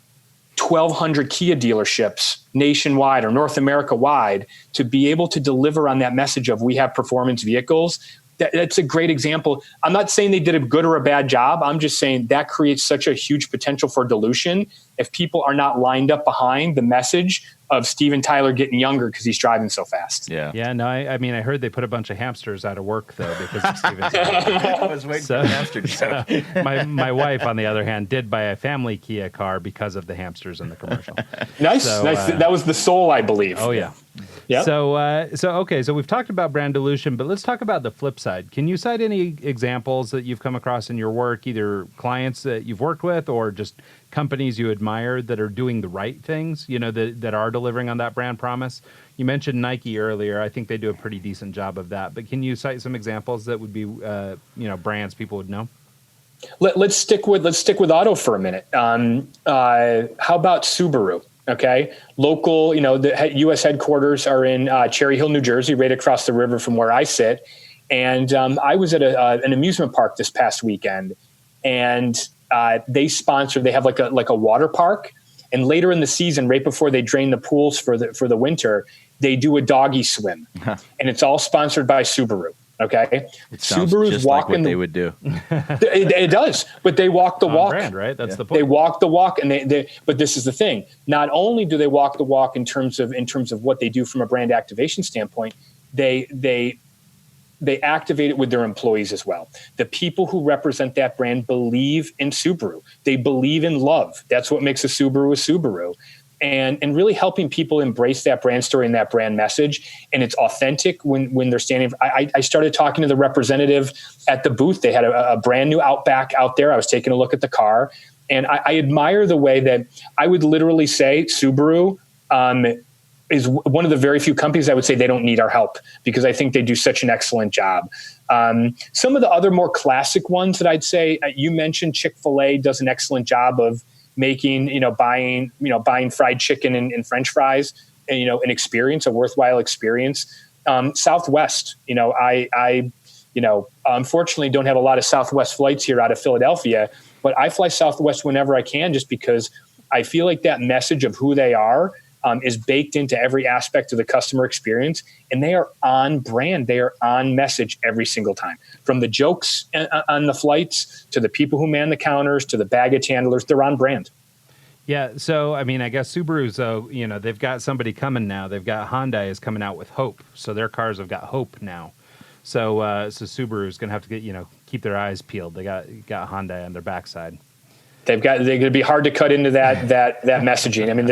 1,200 Kia dealerships nationwide or North America wide to be able to deliver on that message of we have performance vehicles. That's a great example. I'm not saying they did a good or a bad job. I'm just saying that creates such a huge potential for dilution if people are not lined up behind the message of Steven Tyler getting younger because he's driving so fast. Yeah. Yeah. No, I mean, I heard they put a bunch of hamsters out of work though because of Steven Tyler. I was waiting for the hamster joke. My wife, on the other hand, did buy a family Kia car because of the hamsters in the commercial. Nice. So, nice. That was the soul, I believe. Oh yeah. Yeah. So we've talked about brand dilution, but let's talk about the flip side. Can you cite any examples that you've come across in your work, either clients that you've worked with or just companies you admire that are doing the right things, that are delivering on that brand promise? You mentioned Nike earlier. I think they do a pretty decent job of that, but can you cite some examples that would be, brands people would know? Let's stick with auto for a minute. How about Subaru? Okay. Local, the U.S. headquarters are in Cherry Hill, New Jersey, right across the river from where I sit. And I was at an amusement park this past weekend, and they have like a water park. And later in the season, right before they drain the pools for the winter, they do a doggy swim. And it's all sponsored by Subaru. Okay. It sounds Subaru's just walking like what they would do. It does, but they walk the walk. Brand, right? That's the point. They walk the walk, and but this is the thing. Not only do they walk the walk in terms of what they do from a brand activation standpoint, they activate it with their employees as well. The people who represent that brand believe in Subaru. They believe in love. That's what makes a Subaru. And really helping people embrace that brand story and that brand message. And it's authentic when they're standing. I started talking to the representative at the booth. They had a brand new Outback out there. I was taking a look at the car. And I admire the way that I would literally say Subaru is one of the very few companies I would say they don't need our help, because I think they do such an excellent job. Some of the other more classic ones that I'd say, you mentioned Chick-fil-A does an excellent job of making, buying fried chicken and French fries, and, an experience, a worthwhile experience. Southwest. I unfortunately don't have a lot of Southwest flights here out of Philadelphia, but I fly Southwest whenever I can, just because I feel like that message of who they are is baked into every aspect of the customer experience, and they are on brand. They are on message every single time. From the jokes on the flights to the people who man the counters to the baggage handlers, they're on brand. Yeah, so I mean, I guess Subaru's, they've got somebody coming now. They've got Hyundai is coming out with Hope, so their cars have got Hope now. So Subaru's going to have to keep their eyes peeled. They got Hyundai on their backside. They're going to be hard to cut into that messaging. I mean,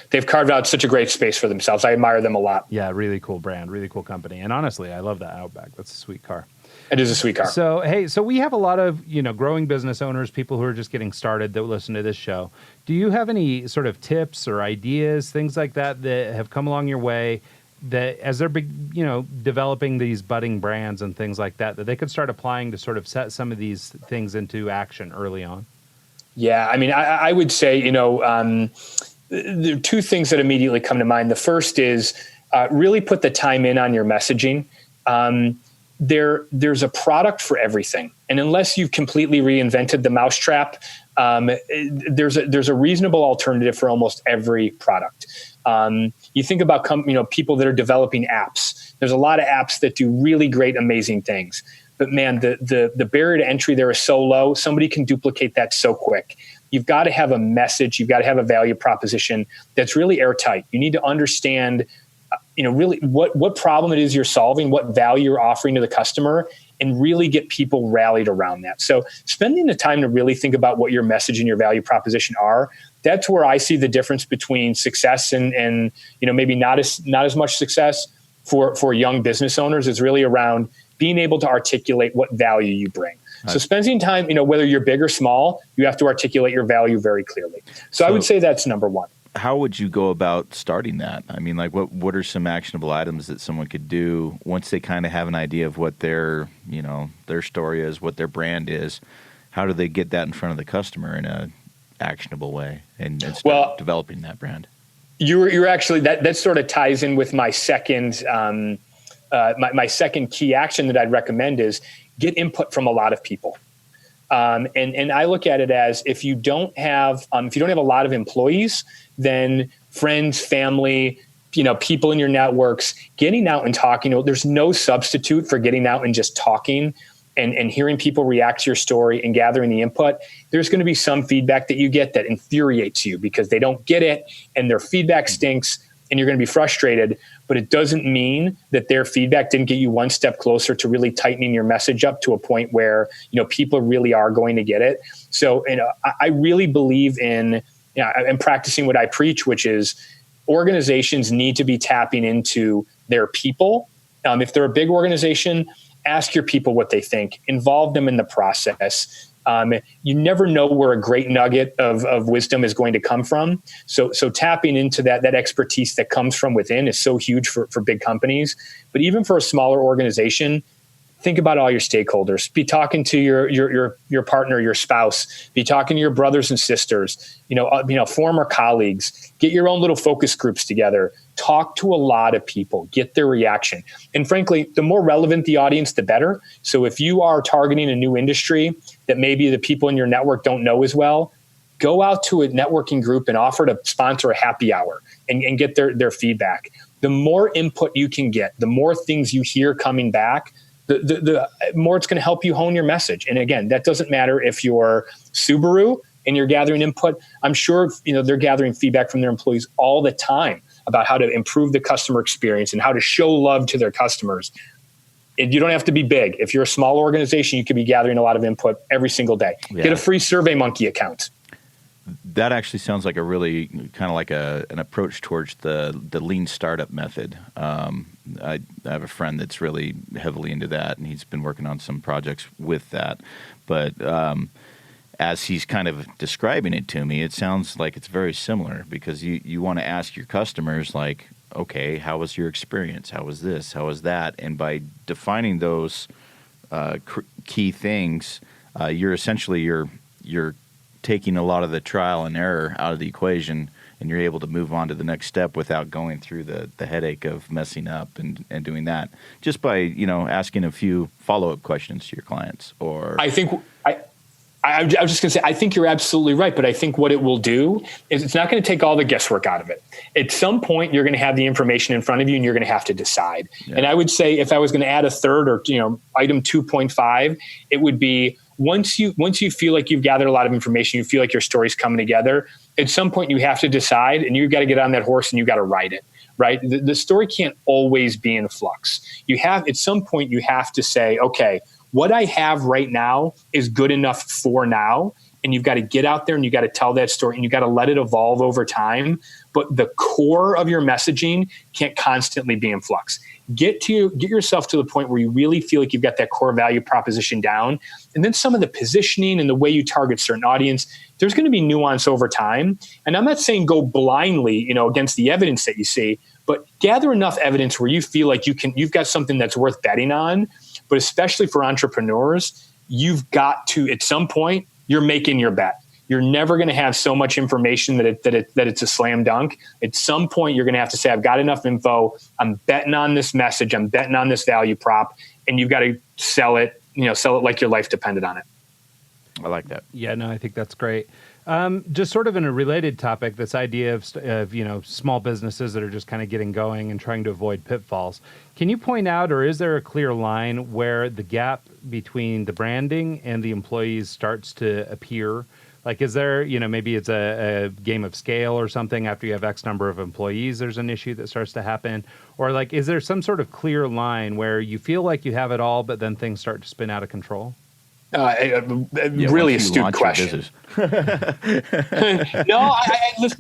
they've carved out such a great space for themselves. I admire them a lot. Yeah, really cool brand, really cool company, and honestly, I love that Outback. That's a sweet car. It is a sweet car. So, hey, we have a lot of, growing business owners, people who are just getting started that listen to this show. Do you have any sort of tips or ideas, things like that have come along your way that as they're developing these budding brands and things like that they could start applying to sort of set some of these things into action early on? Yeah, I mean, I would say, there are two things that immediately come to mind. The first is really put the time in on your messaging. There's a product for everything. And unless you've completely reinvented the mousetrap, there's a reasonable alternative for almost every product. You think about people that are developing apps. There's a lot of apps that do really great, amazing things. But man, the barrier to entry there is so low. Somebody can duplicate that so quick. You've got to have a message. You've got to have a value proposition that's really airtight. You need to understand really what problem it is you're solving, what value you're offering to the customer, and really get people rallied around that. So spending the time to really think about what your message and your value proposition are, that's where I see the difference between success and maybe not as much success for young business owners. Is really around being able to articulate what value you bring. So spending time, whether you're big or small, you have to articulate your value very clearly. So I would say that's number one. How would you go about starting that? I mean, like what are some actionable items that someone could do once they kind of have an idea of what their story is, what their brand is? How do they get that in front of the customer in a actionable way and start developing that brand? You're actually that sort of ties in with my second my second key action that I'd recommend is get input from a lot of people. And I look at it as if you don't have a lot of employees, then friends, family, people in your networks, getting out and talking. There's no substitute for getting out and just talking and hearing people react to your story and gathering the input. There's going to be some feedback that you get that infuriates you because they don't get it and their feedback stinks and you're going to be frustrated. But it doesn't mean that their feedback didn't get you one step closer to really tightening your message up to a point where, people really are going to get it. So, I really believe in, and practicing what I preach, which is organizations need to be tapping into their people. If they're a big organization, ask your people what they think, involve them in the process. You never know where a great nugget of wisdom is going to come from. So tapping into that expertise that comes from within is so huge for big companies. But even for a smaller organization, think about all your stakeholders. Be talking to your partner, your spouse. Be talking to your brothers and sisters. Former colleagues. Get your own little focus groups together. Talk to a lot of people. Get their reaction. And frankly, the more relevant the audience, the better. So if you are targeting a new industry that maybe the people in your network don't know as well, go out to a networking group and offer to sponsor a happy hour and get their feedback. The more input you can get, the more things you hear coming back, the more it's going to help you hone your message. And again, that doesn't matter if you're Subaru and you're gathering input. I'm sure they're gathering feedback from their employees all the time about how to improve the customer experience and how to show love to their customers. You don't have to be big. If you're a small organization, you could be gathering a lot of input every single day. Yeah. Get a free SurveyMonkey account. That actually sounds like a really kind of like an approach towards the lean startup method. I have a friend that's really heavily into that, and he's been working on some projects with that. But as he's kind of describing it to me, it sounds like it's very similar because you want to ask your customers, like, okay, how was your experience? How was this? How was that? And by defining those key things, you're essentially you're taking a lot of the trial and error out of the equation and you're able to move on to the next step without going through the headache of messing up and doing that just by, asking a few follow-up questions to your clients. Or I think I was just going to say, I think you're absolutely right. But I think what it will do is it's not going to take all the guesswork out of it. At some point, you're going to have the information in front of you and you're going to have to decide. Yeah. And I would say if I was going to add a third or, item 2.5, it would be once you feel like you've gathered a lot of information, you feel like your story's coming together, at some point you have to decide and you've got to get on that horse and you've got to ride it, right? The story can't always be in flux. At some point you have to say, okay, what I have right now is good enough for now. And you've got to get out there and you've got to tell that story and you've got to let it evolve over time. But the core of your messaging can't constantly be in flux. Get yourself to the point where you really feel like you've got that core value proposition down. And then some of the positioning and the way you target certain audience, there's going to be nuance over time. And I'm not saying go blindly, against the evidence that you see, but gather enough evidence where you feel like you've got something that's worth betting on. But especially for entrepreneurs, you've got to, at some point, you're making your bet. You're never going to have so much information that it's a slam dunk. At some point, you're going to have to say, I've got enough info. I'm betting on this message. I'm betting on this value prop. And you've got to sell it like your life depended on it. I like that. Yeah, no, I think that's great. Just sort of in a related topic, this idea of small businesses that are just kind of getting going and trying to avoid pitfalls. Can you point out, or is there a clear line where the gap between the branding and the employees starts to appear? Like, is there, maybe it's a game of scale or something after you have X number of employees, there's an issue that starts to happen? Or like, is there some sort of clear line where you feel like you have it all, but then things start to spin out of control? Really astute question. No,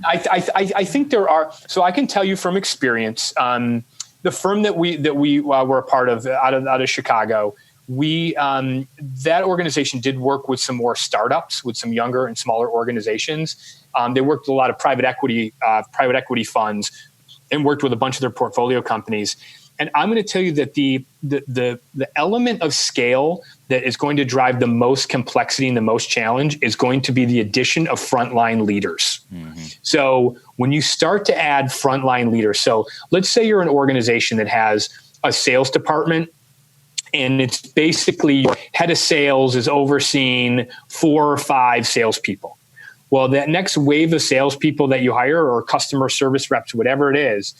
I think there are. So I can tell you from experience, the firm that we were a part of out of Chicago, that organization did work with some more startups, with some younger and smaller organizations. They worked with a lot of private equity funds, and worked with a bunch of their portfolio companies. And I'm going to tell you that the element of scale that is going to drive the most complexity and the most challenge is going to be the addition of frontline leaders. Mm-hmm. So when you start to add frontline leaders, so let's say you're an organization that has a sales department, and it's basically head of sales is overseeing 4 or 5 salespeople. Well, that next wave of salespeople that you hire, or customer service reps, whatever it is,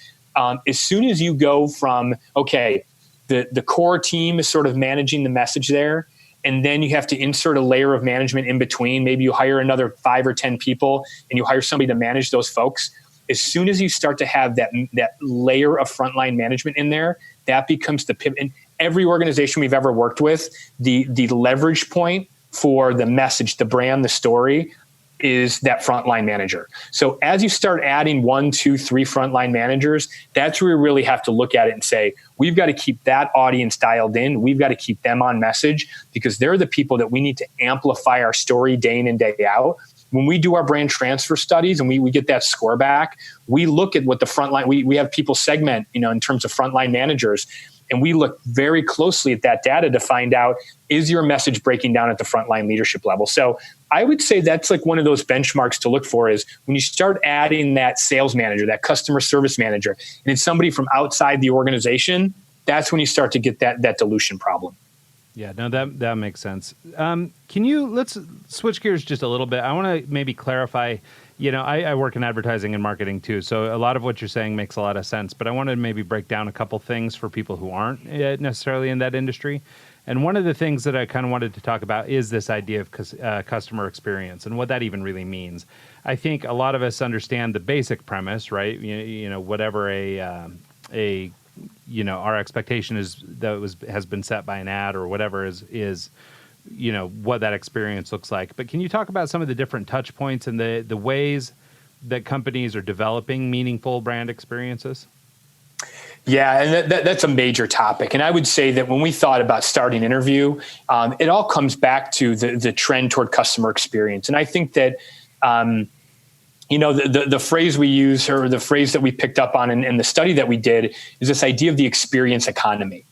as soon as you go from, okay, the core team is sort of managing the message there, and then you have to insert a layer of management in between. Maybe you hire another 5 or 10 people and you hire somebody to manage those folks. As soon as you start to have that layer of frontline management in there, that becomes the pivot. In every organization we've ever worked with, the leverage point for the message, the brand, the story, is that frontline manager. So as you start adding 1, 2, 3 frontline managers, that's where we really have to look at it and say, we've got to keep that audience dialed in. We've got to keep them on message, because they're the people that we need to amplify our story day in and day out. When we do our brand transfer studies and we get that score back, we look at what the frontline, we have people segment, in terms of frontline managers. And we look very closely at that data to find out, is your message breaking down at the frontline leadership level? So I would say that's like one of those benchmarks to look for, is when you start adding that sales manager, that customer service manager, and it's somebody from outside the organization, that's when you start to get that dilution problem. Yeah, no, that makes sense. Let's switch gears just a little bit. I want to maybe clarify, I work in advertising and marketing too, so a lot of what you're saying makes a lot of sense, but I wanted to maybe break down a couple things for people who aren't necessarily in that industry. And one of the things that I kind of wanted to talk about is this idea of customer experience and what that even really means. I think a lot of us understand the basic premise, right? Whatever our expectation is that has been set by an ad or whatever is what that experience looks like. But can you talk about some of the different touch points and the ways that companies are developing meaningful brand experiences? Yeah, and that's a major topic. And I would say that when we thought about starting InnerView, it all comes back to the trend toward customer experience. And I think that, the phrase we use, or the phrase that we picked up on in the study that we did, is this idea of the experience economy.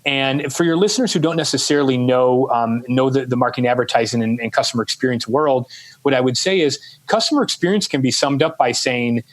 And for your listeners who don't necessarily know the marketing, advertising, and customer experience world, what I would say is customer experience can be summed up by saying,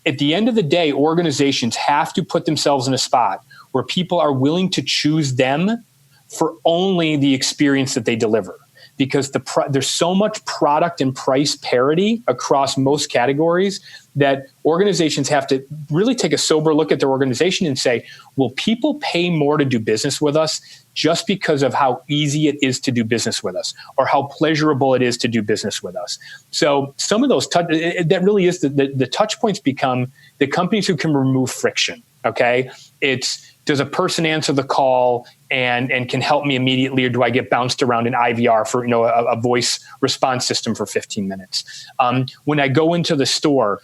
at the end of the day, organizations have to put themselves in a spot where people are willing to choose them for only the experience that they deliver. Because there's so much product and price parity across most categories that organizations have to really take a sober look at their organization and say, will people pay more to do business with us just because of how easy it is to do business with us or how pleasurable it is to do business with us? So some of those, that really is the touch points become the companies who can remove friction, okay? It's, does a person answer the call and can help me immediately, or do I get bounced around an IVR for a voice response system for 15 minutes? When I go into the store,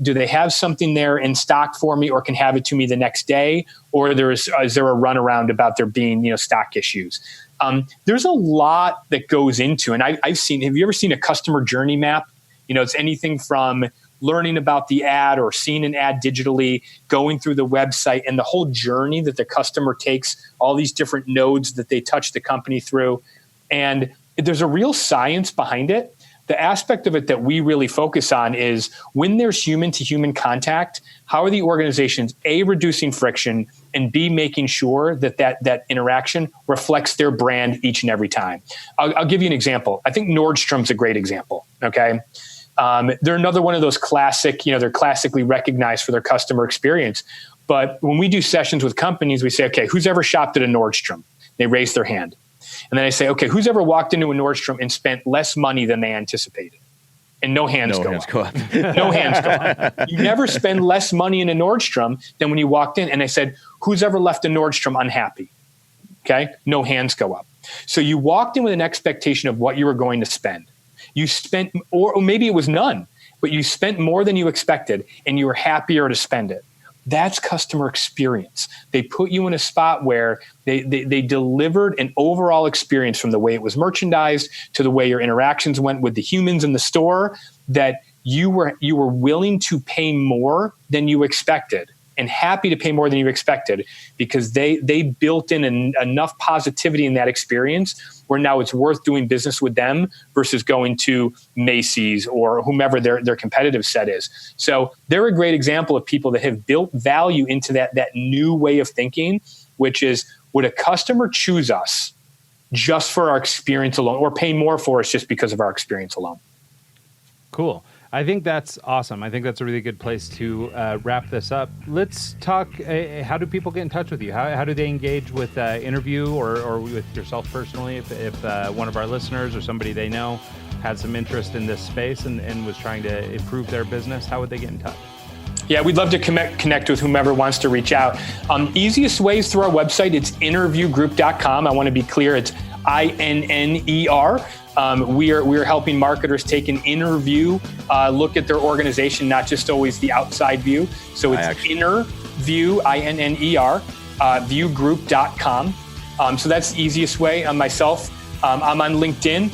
do they have something there in stock for me, or can have it to me the next day? Or is there a runaround about there being stock issues? There's a lot that goes into, and I've seen. Have you ever seen a customer journey map? It's anything from learning about the ad or seeing an ad digitally, going through the website, and the whole journey that the customer takes, all these different nodes that they touch the company through. And there's a real science behind it. The aspect of it that we really focus on is when there's human-to-human contact, how are the organizations, A, reducing friction, and B, making sure that interaction reflects their brand each and every time. I'll give you an example. I think Nordstrom's a great example, okay? They're another one of those classic, they're classically recognized for their customer experience. But when we do sessions with companies, we say, okay, who's ever shopped at a Nordstrom? They raise their hand. And then I say, okay, who's ever walked into a Nordstrom and spent less money than they anticipated? And no hands go up. No hands go up. You never spend less money in a Nordstrom than when you walked in. And I said, who's ever left a Nordstrom unhappy? Okay, no hands go up. So you walked in with an expectation of what you were going to spend. You spent, or maybe it was none, but you spent more than you expected and you were happier to spend it. That's customer experience. They put you in a spot where they delivered an overall experience from the way it was merchandised to the way your interactions went with the humans in the store, that you were willing to pay more than you expected and happy to pay more than you expected because they built in enough positivity in that experience where now it's worth doing business with them versus going to Macy's or whomever their competitive set is. So they're a great example of people that have built value into that new way of thinking, which is, would a customer choose us just for our experience alone or pay more for us just because of our experience alone? Cool. I think that's awesome. I think that's a really good place to wrap this up. Let's talk, how do people get in touch with you? How do they engage with InnerView or with yourself personally? If one of our listeners or somebody they know had some interest in this space and was trying to improve their business, how would they get in touch? Yeah, we'd love to connect with whomever wants to reach out. Easiest way is through our website. It's InnerViewGroup.com. I want to be clear. It's INNER. We are helping marketers take an inner view, look at their organization, not just always the outside view. So it's InnerView, INNER, viewgroup.com. So that's the easiest way. Myself, I'm on LinkedIn.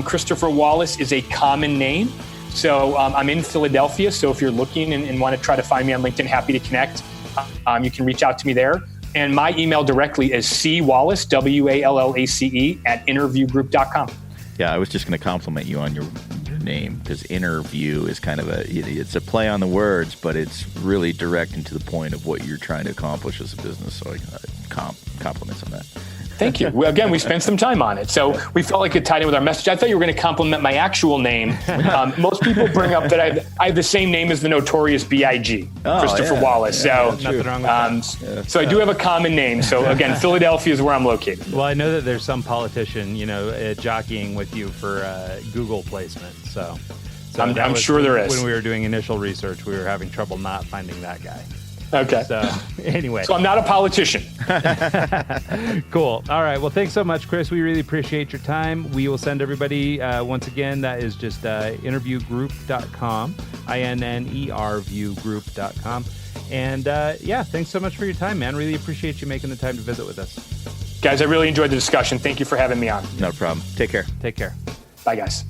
Christopher Wallace is a common name. So I'm in Philadelphia. So if you're looking and want to try to find me on LinkedIn, happy to connect. You can reach out to me there. And my email directly is cwallace, WALLACE, @InnerViewGroup.com. Yeah, I was just going to compliment you on your name because InnerView is kind of it's a play on the words, but it's really direct and to the point of what you're trying to accomplish as a business. So compliments on that. Thank you. Well, again, we spent some time on it. So we felt like it tied in with our message. I thought you were going to compliment my actual name. Most people bring up that I have the same name as the notorious B.I.G., Christopher Wallace. Yeah, so nothing wrong with that. So I do have a common name. So again, Philadelphia is where I'm located. Well, I know that there's some politician, jockeying with you for Google placement. So I'm sure there is. When we were doing initial research, we were having trouble not finding that guy. Okay. So anyway. So I'm not a politician. Cool. All right. Well, thanks so much, Chris. We really appreciate your time. We will send everybody, once again, that is just InnerViewGroup.com, INNERViewGroup.com. And thanks so much for your time, man. Really appreciate you making the time to visit with us. Guys, I really enjoyed the discussion. Thank you for having me on. No problem. Take care. Take care. Bye, guys.